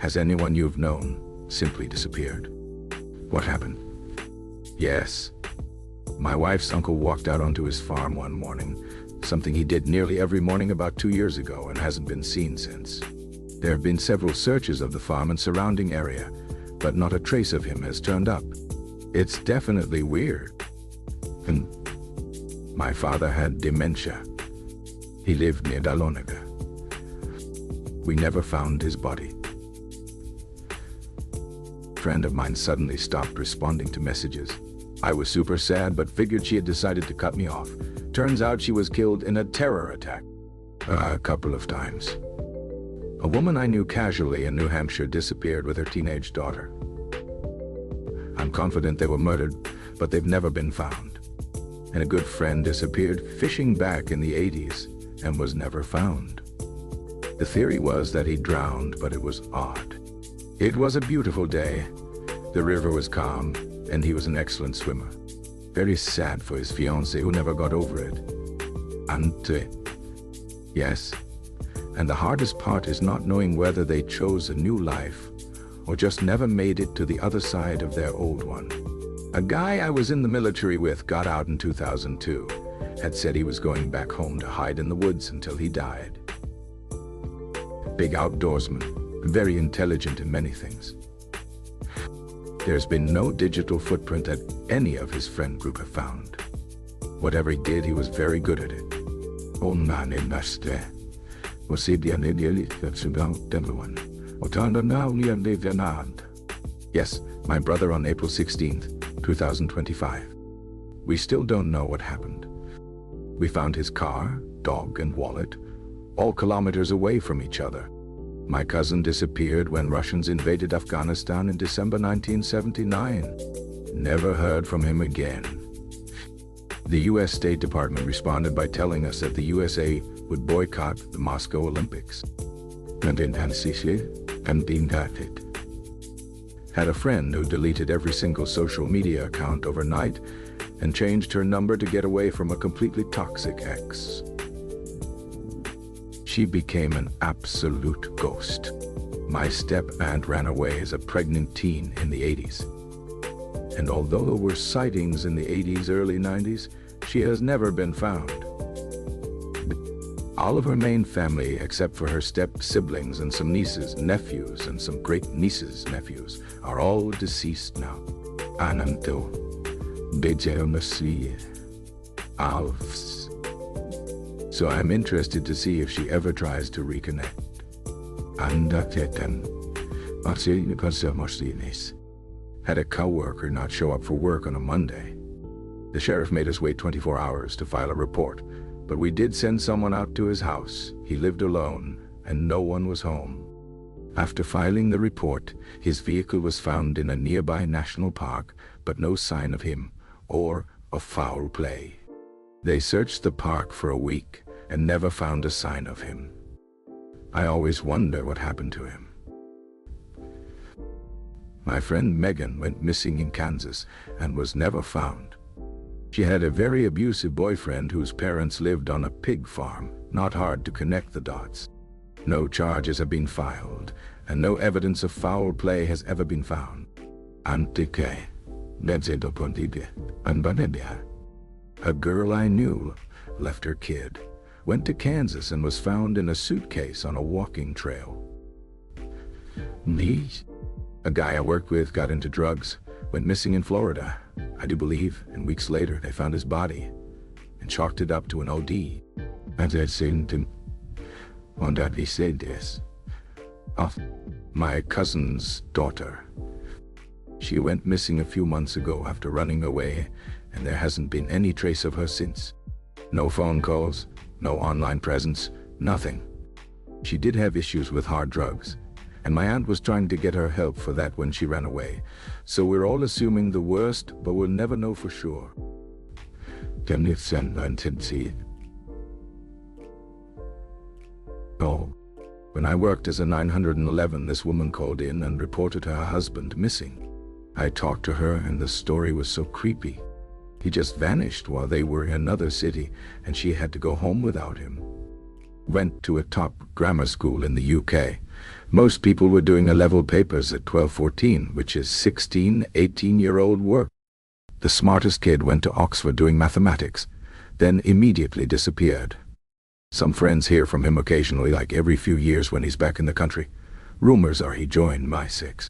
Has anyone you've known simply disappeared? What happened? Yes. My wife's uncle walked out onto his farm one morning, something he did nearly every morning about 2 years ago and hasn't been seen since. There have been several searches of the farm and surrounding area, but not a trace of him has turned up. It's definitely weird. And my father had dementia. He lived near Dahlonega. We never found his body. A friend of mine suddenly stopped responding to messages. I was super sad, but figured she had decided to cut me off. Turns out she was killed in a terror attack. A couple of times. A woman I knew casually in New Hampshire disappeared with her teenage daughter. I'm confident they were murdered, but they've never been found. And a good friend disappeared fishing back in the 80s and was never found. The theory was that he drowned, but it was odd. It was a beautiful day. The river was calm, and he was an excellent swimmer. Very sad for his fiancée who never got over it. Yes. And the hardest part is not knowing whether they chose a new life or just never made it to the other side of their old one. A guy I was in the military with got out in 2002, had said he was going back home to hide in the woods until he died. Big outdoorsman, very intelligent in many things. There's been no digital footprint that any of his friend group have found. Whatever he did, he was very good at it. Yes, my brother on April 16th, 2025. We still don't know what happened. We found his car, dog, and wallet, all kilometers away from each other. My cousin disappeared when Russians invaded Afghanistan in December 1979. Never heard from him again. The US State Department responded by telling us that the USA would boycott the Moscow Olympics. And had a friend who deleted every single social media account overnight and changed her number to get away from a completely toxic ex. She became an absolute ghost. My step-aunt ran away as a pregnant teen in the 80s. And although there were sightings in the 80s, early 90s, she has never been found. All of her main family, except for her step-siblings and some nieces, nephews, and some great-nieces, nephews, are all deceased now. So I'm interested to see if she ever tries to reconnect. Had a coworker not show up for work on a Monday. The sheriff made us wait 24 hours to file a report, but we did send someone out to his house. He lived alone, and no one was home. After filing the report, his vehicle was found in a nearby national park, but no sign of him or of foul play. They searched the park for a week and never found a sign of him. I always wonder what happened to him. My friend Megan went missing in Kansas and was never found. She had a very abusive boyfriend whose parents lived on a pig farm. Not hard to connect the dots. No charges have been filed, and no evidence of foul play has ever been found. A girl I knew left her kid, went to Kansas, and was found in a suitcase on a walking trail. A guy I worked with got into drugs, went missing in Florida, I do believe, and weeks later they found his body and chalked it up to an OD. My cousin's daughter. She went missing a few months ago after running away, and there hasn't been any trace of her since. No phone calls, no online presence, nothing. She did have issues with hard drugs, and my aunt was trying to get her help for that when she ran away. So we're all assuming the worst, but we'll never know for sure. Oh, when I worked as a 911, this woman called in and reported her husband missing. I talked to her, and the story was so creepy. He just vanished while they were in another city, and she had to go home without him. Went to a top grammar school in the UK, Most people were doing A-level papers at 12-14, which is 16, 18-year-old work. The smartest kid went to Oxford doing mathematics, then immediately disappeared. Some friends hear from him occasionally, like every few years when he's back in the country. Rumors are he joined my six.